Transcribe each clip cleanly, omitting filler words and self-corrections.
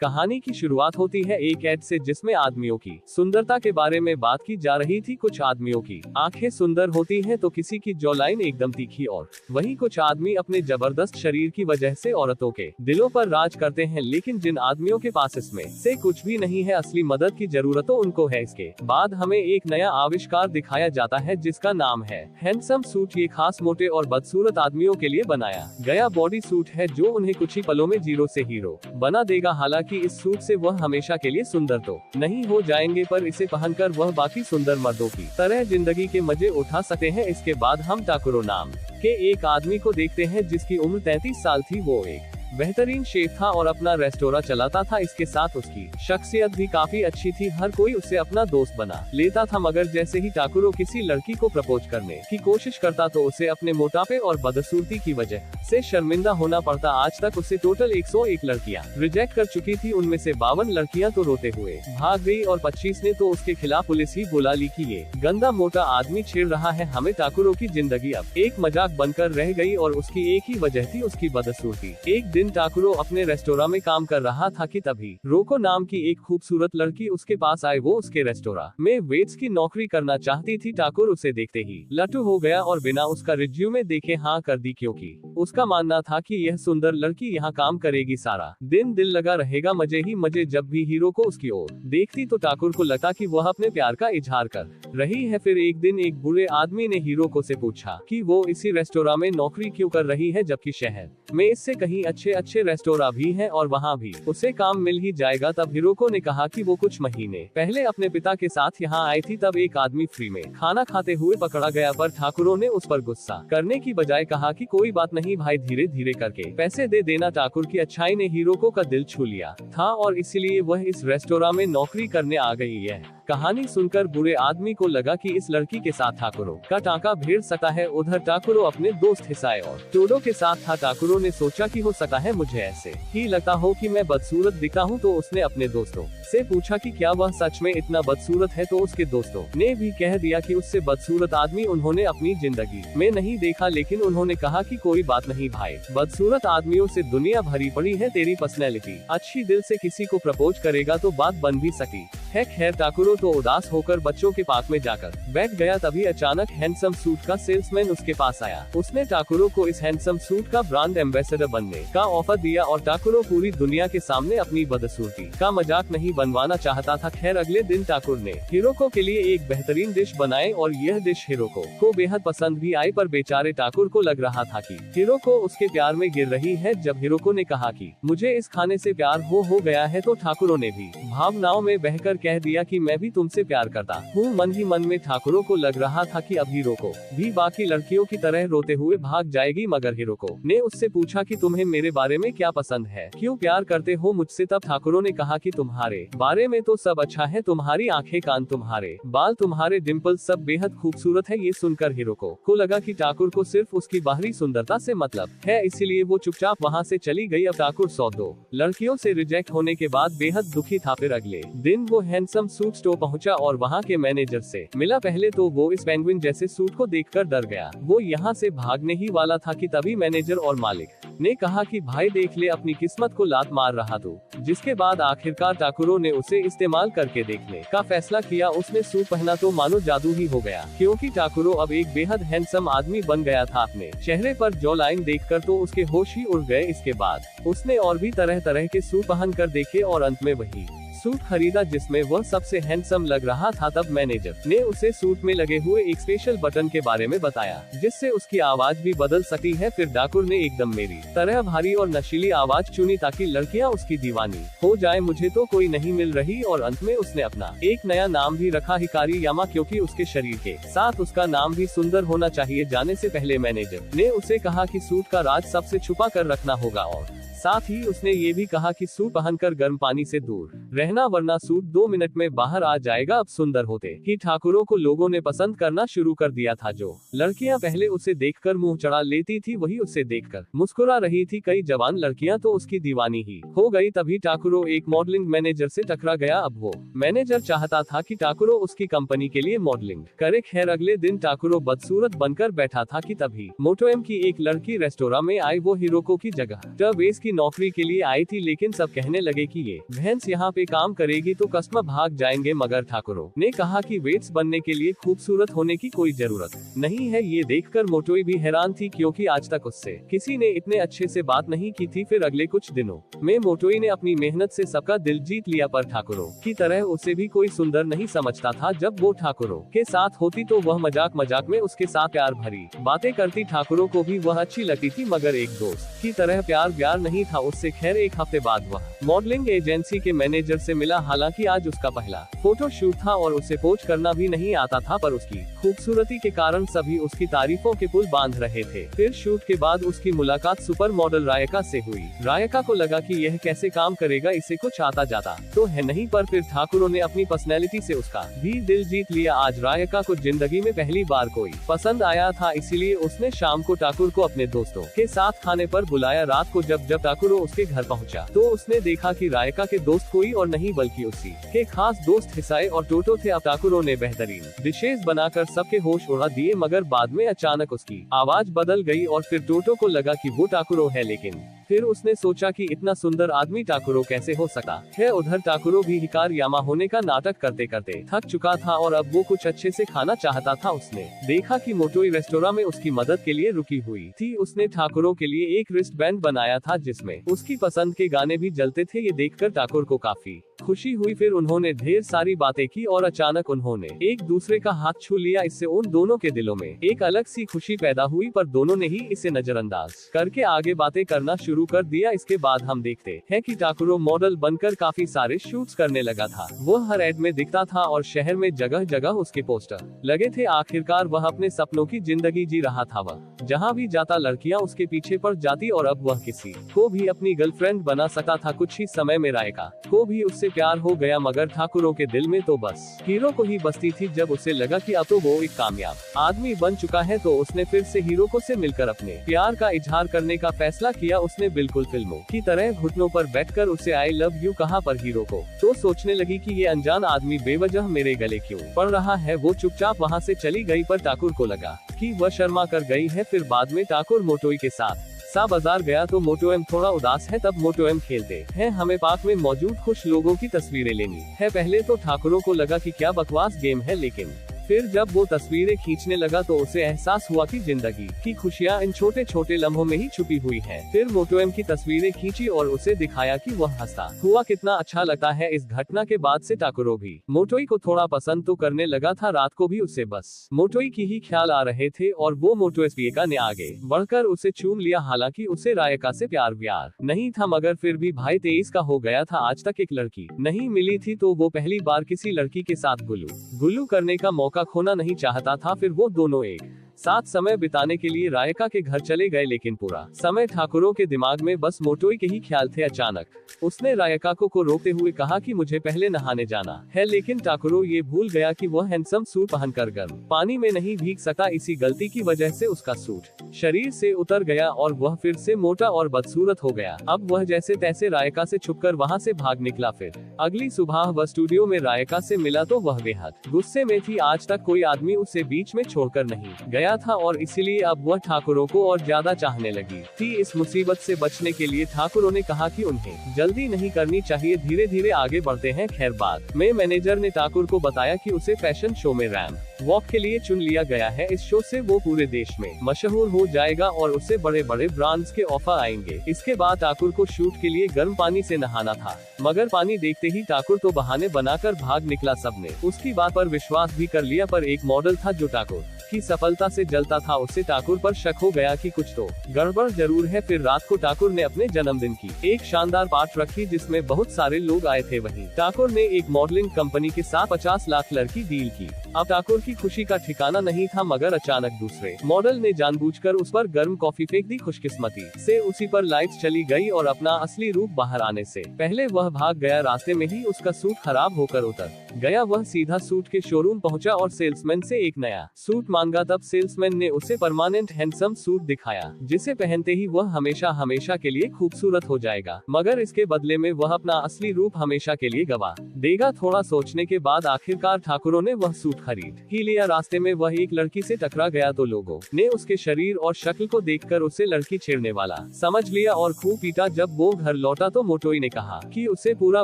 कहानी की शुरुआत होती है एक ऐड से जिसमें आदमियों की सुंदरता के बारे में बात की जा रही थी। कुछ आदमियों की आंखें सुंदर होती हैं तो किसी की जॉलाइन एकदम तीखी, और वहीं कुछ आदमी अपने जबरदस्त शरीर की वजह से औरतों के दिलों पर राज करते हैं। लेकिन जिन आदमियों के पास इसमें से कुछ भी नहीं है, असली मदद की जरूरत तो उनको है। इसके बाद हमें एक नया आविष्कार दिखाया जाता है जिसका नाम है हैंडसम सूट। ये खास मोटे और बदसूरत आदमियों के लिए बनाया गया बॉडी सूट है जो उन्हें कुछ ही पलों में जीरो से हीरो बना देगा। हालांकि इस सूट से वह हमेशा के लिए सुंदर तो नहीं हो जाएंगे, पर इसे पहनकर वह बाकी सुंदर मर्दों की तरह जिंदगी के मजे उठा सकते हैं। इसके बाद हम टाकुरो नाम के एक आदमी को देखते हैं जिसकी उम्र 33 साल थी। वो एक बेहतरीन शेफ था और अपना रेस्टोरेंट चलाता था। इसके साथ उसकी शख्सियत भी काफी अच्छी थी, हर कोई उसे अपना दोस्त बना लेता था। मगर जैसे ही टाकुरो किसी लड़की को प्रपोज करने की कोशिश करता तो उसे अपने मोटापे और बदसूरती की वजह से शर्मिंदा होना पड़ता। आज तक उसे टोटल 101 लड़कियां रिजेक्ट कर चुकी थी, उनमें से 52 लड़कियां तो रोते हुए भाग गई और 25 ने तो उसके खिलाफ पुलिस ही बुला ली कि ये गंदा मोटा आदमी छेड़ रहा है हमें। टाकुरो की जिंदगी अब एक मजाक बनकर रह गई और उसकी एक ही वजह थी, उसकी बदसूरती। एक दिन टाकुरो अपने रेस्टोरेंट में काम कर रहा था कि तभी रोको नाम की एक खूबसूरत लड़की उसके पास आई। वो उसके रेस्टोरेंट में वेट्स की नौकरी करना चाहती थी। टाकुरो उसे देखते ही लट्टू हो गया और बिना उसका रिज्यूमे देखे हाँ कर दी, क्योंकि उसका मानना था कि यह सुंदर लड़की यहाँ काम करेगी, सारा दिन दिल लगा रहेगा, मजे ही मजे। जब भी हीरो को उसकी ओर देखती तो टाकुर को लगता कि वह अपने प्यार का इजहार कर रही है। फिर एक दिन एक बुरे आदमी ने हीरो को से पूछा कि वो इसी रेस्टोरेंट में नौकरी क्यों कर रही है, जबकि शहर में इससे कहीं अच्छे रेस्टोरेंट भी हैं और वहाँ भी उसे काम मिल ही जाएगा। तब हीरोको ने कहा कि वो कुछ महीने पहले अपने पिता के साथ यहाँ आई थी, तब एक आदमी फ्री में खाना खाते हुए पकड़ा गया। पर ठाकुरों ने उस पर गुस्सा करने की बजाय कहा कि कोई बात नहीं भाई, धीरे धीरे करके पैसे दे देना। ठाकुर की अच्छाई ने हीरोको का दिल छू लिया था और इसीलिए वह इस रेस्टोरेंट में नौकरी करने आ गई है। कहानी सुनकर बुरे आदमी को लगा कि इस लड़की के साथ ठाकुरो का टाका भिड़ सकता है। उधर टाकुरो अपने दोस्त हिसाए और टोडो के साथ था। टाकुरो ने सोचा कि हो सकता है मुझे ऐसे ही लगता हो कि मैं बदसूरत दिखता हूँ, तो उसने अपने दोस्तों से पूछा कि क्या वह सच में इतना बदसूरत है, तो उसके दोस्तों ने भी कह दिया कि उससे बदसूरत आदमी उन्होंने अपनी जिंदगी में नहीं देखा। लेकिन उन्होंने कहा कि कोई बात नहीं भाई, बदसूरत आदमियों से दुनिया भरी पड़ी है, तेरी पर्सनैलिटी अच्छी, दिल से किसी को प्रपोज करेगा तो बात बन भी सकी है। खैर टाकुरो तो उदास होकर बच्चों के पार्क में जाकर बैठ गया। तभी अचानक हैंडसम सूट का सेल्समैन उसके पास आया। उसने टाकुरो को इस हैंडसम सूट का ब्रांड एम्बेसडर बनने का ऑफर दिया और टाकुरो पूरी दुनिया के सामने अपनी बदसूरती का मजाक नहीं बनवाना चाहता था। खैर अगले दिन टाकुर ने हीरोको के लिए एक बेहतरीन डिश बनाए और यह डिश हीरोको को बेहद पसंद भी आई, पर बेचारे टाकुर को लग रहा था कि हीरोको उसके प्यार में गिर रही है। जब हीरोको ने कहा कि मुझे इस खाने से प्यार हो गया है, तो ठाकुरों ने भी भावनाओं में बहकर कह दिया कि मैं भी तुमसे प्यार करता हूँ। मन ही मन में ठाकुरों को लग रहा था कि अब हीरोको भी बाकी लड़कियों की तरह रोते हुए भाग जाएगी। मगर हीरोको ने उससे पूछा कि तुम्हें मेरे बारे में क्या पसंद है, क्यों प्यार करते हो मुझसे। तब ठाकुरों ने कहा कि तुम्हारे बारे में तो सब अच्छा है, तुम्हारी आंखें, कान, तुम्हारे बाल, तुम्हारे डिम्पल सब बेहद खूबसूरत है। ये सुनकर हीरोको को लगा कि ठाकुर को सिर्फ उसकी बाहरी सुंदरता से मतलब है, इसीलिए वो चुपचाप वहाँ से चली गई। अब ठाकुर 102 लड़कियों से रिजेक्ट होने के बाद बेहद दुखी था। फिर अगले दिन वो हैंडसम सूट स्टोर पहुंचा और वहां के मैनेजर से मिला। पहले तो वो इस पेंगुइन जैसे सूट को देखकर डर गया, वो यहाँ से भागने ही वाला था कि तभी मैनेजर और मालिक ने कहा कि भाई देख ले, अपनी किस्मत को लात मार रहा तू। जिसके बाद आखिरकार टाकुरो ने उसे इस्तेमाल करके देखने का फैसला किया। उसने सूट पहना तो मानो जादू ही हो गया, क्योंकि टाकुरो अब एक बेहद हैंडसम आदमी बन गया था। अपने चेहरे पर जॉ लाइन देखकर तो उसके होश ही उड़ गए। इसके बाद उसने और भी तरह तरह के सूट पहन कर देखे और अंत में वही सूट खरीदा जिसमें वह सबसे हैंडसम लग रहा था। तब मैनेजर ने उसे सूट में लगे हुए एक स्पेशल बटन के बारे में बताया जिससे उसकी आवाज भी बदल सकती है। फिर डाकुर ने एकदम मेरी तरह भारी और नशीली आवाज चुनी ताकि लड़कियां उसकी दीवानी हो जाए। मुझे तो कोई नहीं मिल रही। और अंत में उसने अपना एक नया नाम भी रखा, हिकारी यामा, क्योंकि उसके शरीर के साथ उसका नाम भी सुंदर होना चाहिए। जाने से पहले मैनेजर ने उसे कहा कि सूट का राज सबसे छुपा कर रखना होगा और साथ ही उसने ये भी कहा कि सूट पहनकर गर्म पानी से दूर रहना, वरना सूट 2 मिनट में बाहर आ जाएगा। अब सुंदर होते ही ठाकुरों को लोगों ने पसंद करना शुरू कर दिया था। जो लड़कियां पहले उसे देखकर मुंह चढ़ा लेती थी, वही उसे देखकर मुस्कुरा रही थी। कई जवान लड़कियां तो उसकी दीवानी ही हो गई। तभी ठाकुरो एक मॉडलिंग मैनेजर से टकरा गया। अब वो मैनेजर चाहता था कि ठाकुरो उसकी कंपनी के लिए मॉडलिंग करे। खैर अगले दिन ठाकुरो बदसूरत बनकर बैठा था कि तभी मोटोएम की एक लड़की रेस्टोरेंट में आई। वो हीरोको की जगह टर्बेस की नौकरी के लिए आई थी, लेकिन सब कहने लगे कि ये भैंस यहाँ पे काम करेगी तो कस्टमर भाग जाएंगे, मगर ठाकुरों ने कहा कि वेट्स बनने के लिए खूबसूरत होने की कोई जरूरत नहीं है। ये देखकर मोटोई भी हैरान थी, क्योंकि आज तक उससे किसी ने इतने अच्छे से बात नहीं की थी। फिर अगले कुछ दिनों में मोटोई ने अपनी मेहनत से सबका दिल जीत लिया, पर ठाकुरों की तरह उसे भी कोई सुंदर नहीं समझता था। जब वो ठाकुरों के साथ होती तो वह मजाक मजाक में उसके साथ प्यार भरी बातें करती। ठाकुरों को भी वह अच्छी लगती थी, मगर एक दोस्त की तरह प्यार व्यार नहीं था उससे। खैर, एक हफ्ते बाद वह मॉडलिंग एजेंसी के मैनेजर से मिला। हालांकि आज उसका पहला फोटो शूट था और उसे पोज करना भी नहीं आता था, पर उसकी खूबसूरती के कारण सभी उसकी तारीफों के पुल बांध रहे थे। फिर शूट के बाद उसकी मुलाकात सुपर मॉडल रायका से हुई। रायका को लगा कि यह कैसे काम करेगा, इसे कुछ आता जाता तो है नहीं, पर फिर ठाकुरों ने अपनी पर्सनैलिटी से उसका भी दिल जीत लिया। आज रायका को जिंदगी में पहली बार कोई पसंद आया था, इसीलिए उसने शाम को ठाकुर को अपने दोस्तों के साथ खाने पर बुलाया। रात को जब ठाकुरों उसके घर पहुंचा तो उसने देखा कि रायका के दोस्त कोई और नहीं बल्कि उसी के खास दोस्त हिसाए और टोटो थे। अब ठाकुरों ने बेहतरीन डिशेज बनाकर सबके होश उड़ा दिए, मगर बाद में अचानक उसकी आवाज बदल गई और फिर टोटो को लगा कि वो ठाकुरों है, लेकिन फिर उसने सोचा कि इतना सुंदर आदमी ठाकुरों कैसे हो सकता है। उधर ठाकुरों भी हिकार यामा होने का नाटक करते करते थक चुका था और अब वो कुछ अच्छे से खाना चाहता था। उसने देखा कि मोटोई रेस्टोरेंट में उसकी मदद के लिए रुकी हुई थी। उसने ठाकुरों के लिए एक रिस्ट बैंड बनाया था जिसमें उसकी पसंद के गाने भी जलते थे। ये देखकर ठाकुर को काफी खुशी हुई। फिर उन्होंने ढेर सारी बातें की और अचानक उन्होंने एक दूसरे का हाथ छू लिया। इससे उन दोनों के दिलों में एक अलग सी खुशी पैदा हुई, पर दोनों ने ही इसे नजरअंदाज करके आगे बातें करना शुरू कर दिया। इसके बाद हम देखते हैं कि ठाकुरों मॉडल बनकर काफी सारे शूट्स करने लगा था। वो हर एड में दिखता था और शहर में जगह जगह उसके पोस्टर लगे थे। आखिरकार वह अपने सपनों की जिंदगी जी रहा था। वह जहाँ भी जाता लड़कियाँ उसके पीछे पड़ जाती और अब वह किसी को भी अपनी गर्लफ्रेंड बना सकता था। कुछ ही समय में रायका को भी उससे प्यार हो गया, मगर ठाकुरों के दिल में तो बस हीरो को ही बसती थी। जब उसे लगा कि अब तो वो एक कामयाब आदमी बन चुका है तो उसने फिर से हीरो को से मिलकर अपने प्यार का इजहार करने का फैसला किया। उसने बिल्कुल फिल्मों की तरह घुटनों पर बैठकर उसे आई लव यू कहा, पर हीरो को तो सोचने लगी कि ये अनजान आदमी बेवजह मेरे गले क्यों पड़ रहा है। वो चुपचाप वहाँ से चली गई, पर ठाकुर को लगा कि वह शर्मा कर गई है। फिर बाद में ठाकुर मोटोई के साथ बाजार गया तो मोटोएम थोड़ा उदास है। तब मोटोएम खेलते हैं हमें पार्क में मौजूद खुश लोगों की तस्वीरें लेनी है। पहले तो ठाकुरों को लगा कि क्या बकवास गेम है, लेकिन फिर जब वो तस्वीरें खींचने लगा तो उसे एहसास हुआ कि जिंदगी की खुशियां इन छोटे छोटे लम्हों में ही छुपी हुई है। फिर मोटोएम की तस्वीरें खींची और उसे दिखाया कि वह हंसता हुआ कितना अच्छा लगता है। इस घटना के बाद से ठाकुरों भी मोटोई को थोड़ा पसंद तो करने लगा था। रात को भी उसे बस मोटोई की ही ख्याल आ रहे थे और वो मोटोएस्पिएका ने आगे बढ़कर उसे चूम लिया। हालांकि उसे रायका से प्यार व्यार नहीं था, मगर फिर भी भाई 23 का हो गया था। आज तक एक लड़की नहीं मिली थी तो वो पहली बार किसी लड़की के साथ गुलू करने का मौका खोना नहीं चाहता था। फिर वो दोनों एक साथ समय बिताने के लिए रायका के घर चले गए, लेकिन पूरा समय ठाकुरों के दिमाग में बस मोटोई के ही ख्याल थे। अचानक उसने रायका को रोकते हुए कहा कि मुझे पहले नहाने जाना है, लेकिन ठाकुरों ये भूल गया कि वह हैंडसम सूट पहनकर गर्म पानी में नहीं भीग सकता। इसी गलती की वजह से उसका सूट शरीर से उतर गया और वह फिर से मोटा और बदसूरत हो गया। अब वह जैसे तैसे रायका से छुपकर वहाँ से भाग निकला। फिर अगली सुबह वह स्टूडियो में रायका से मिला तो वह बेहद गुस्से में थी। आज तक कोई आदमी उसे बीच में छोड़कर नहीं गया था और इसीलिए अब वह ठाकुरों को और ज्यादा चाहने लगी थी। इस मुसीबत से बचने के लिए ठाकुरों ने कहा कि उन्हें जल्दी नहीं करनी चाहिए, धीरे धीरे आगे बढ़ते हैं। खैर, बाद में मैनेजर ने ठाकुर को बताया कि उसे फैशन शो में रैंप वॉक के लिए चुन लिया गया है। इस शो से वो पूरे देश में मशहूर हो जाएगा और उसे बड़े बड़े ब्रांड्स के ऑफर आएंगे। इसके बाद ठाकुर को शूट के लिए गर्म पानी से नहाना था, मगर पानी देखते ही ठाकुर तो बहाने बनाकर भाग निकला। सबने उसकी बात पर विश्वास भी कर लिया, पर एक मॉडल था जो ठाकुर की सफलता से जलता था। उसे ठाकुर पर शक हो गया कि कुछ तो गड़बड़ जरूर है। फिर रात को ठाकुर ने अपने जन्मदिन की एक शानदार पार्टी रखी जिसमें बहुत सारे लोग आए थे। वहीं ठाकुर ने एक मॉडलिंग कंपनी के साथ 50 लाख की डील की। अब ठाकुर की खुशी का ठिकाना नहीं था, मगर अचानक दूसरे मॉडल ने जानबूझकर उस पर गर्म कॉफी फेंक दी। खुशकिस्मती से उसी पर लाइट्स चली गई और अपना असली रूप बाहर आने से पहले वह भाग गया। रास्ते में ही उसका सूट खराब होकर उतर गया। वह सीधा सूट के शोरूम पहुंचा और सेल्समैन से एक नया सूट मांगा तब सेल्समैन ने उसे परमानेंट हैंडसम सूट दिखाया, जिसे पहनते ही वह हमेशा हमेशा के लिए खूबसूरत हो जाएगा, मगर इसके बदले में वह अपना असली रूप हमेशा के लिए गवा देगा। थोड़ा सोचने के बाद आखिरकार ठाकुरों ने वह सूट खरीद ही लिया। रास्ते में वह एक लड़की से टकरा गया तो लोगों ने उसके शरीर और शक्ल को देखकर उसे लड़की छेड़ने वाला समझ लिया और खूब पीटा। जब वो घर लौटा तो मोटोई ने कहा कि उसे पूरा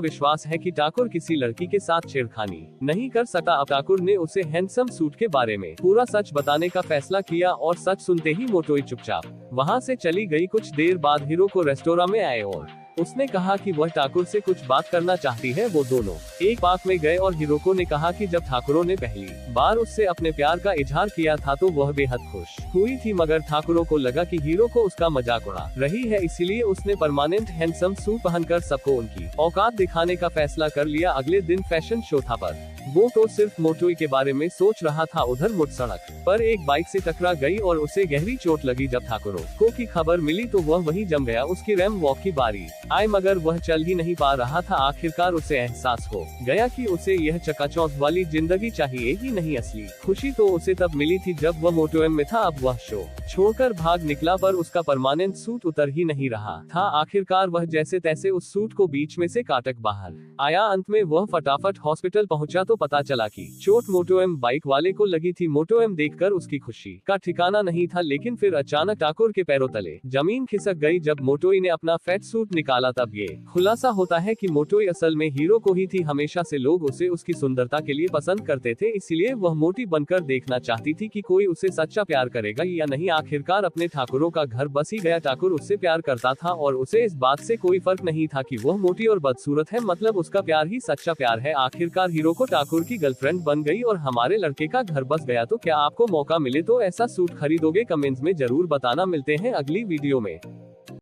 विश्वास है कि ठाकुर किसी लड़की के साथ छेड़खानी नहीं कर सकता। अब ठाकुर ने उसे हैंडसम सूट के बारे में पूरा सच बताने का फैसला किया और सच सुनते ही मोटोई चुपचाप वहां से चली गई। कुछ देर बाद हीरो को रेस्टोरेंट में आए और उसने कहा कि वह ठाकुर से कुछ बात करना चाहती है। वो दोनों एक पार्क में गए और हिरोको ने कहा कि जब ठाकुरों ने पहली बार उससे अपने प्यार का इजहार किया था तो वह बेहद खुश हुई थी, मगर ठाकुरों को लगा कि हीरो को उसका मजाक उड़ा रही है, इसीलिए उसने परमानेंट हैंडसम सूट पहनकर सबको उनकी औकात दिखाने का फैसला कर लिया। अगले दिन फैशन शो था पर वो तो सिर्फ मोटोई के बारे में सोच रहा था। उधर मुड़ सड़क पर एक बाइक से टकरा गई और उसे गहरी चोट लगी। जब ठाकुरों को की खबर मिली तो वह वहीं जम गया। उसकी रैंप वॉक की बारी आई मगर वह चल ही नहीं पा रहा था। आखिरकार उसे एहसास हो गया कि उसे यह चकाचौंध वाली जिंदगी चाहिए ही नहीं। असली खुशी तो उसे तब मिली थी जब वह मोटोएम में था। अब वह शो छोड़कर भाग निकला पर उसका परमानेंट सूट उतर ही नहीं रहा था। आखिरकार वह जैसे तैसे उस सूट को बीच में से काटक बाहर आया। अंत में वह फटाफट हॉस्पिटल पहुंचा तो पता चला कि चोट मोटोएम बाइक वाले को लगी थी। मोटोएम देखकर उसकी खुशी का ठिकाना नहीं था, लेकिन फिर अचानक ठाकुर के पैरों तले जमीन खिसक गई। जब मोटोई ने अपना फेट सूट निकाला तब ये खुलासा होता है कि मोटोई असल में हीरो को ही थी। हमेशा से लोग उसे उसकी सुंदरता के लिए पसंद करते थे, इसलिए वह मोटी बनकर देखना चाहती थी कि कोई उसे सच्चा प्यार करेगा या नहीं। आखिरकार अपने ठाकुरों का घर बस ही गया। ठाकुर उससे प्यार करता था और उसे इस बात से कोई फर्क नहीं था कि वह मोटी और बदसूरत है, मतलब उसका प्यार ही सच्चा प्यार है। आखिरकार हीरो को ठाकुर की गर्लफ्रेंड बन गई और हमारे लड़के का घर बस गया। तो क्या आपको मौका मिले तो ऐसा सूट खरीदोगे? कमेंट्स में जरूर बताना। मिलते हैं अगली वीडियो में।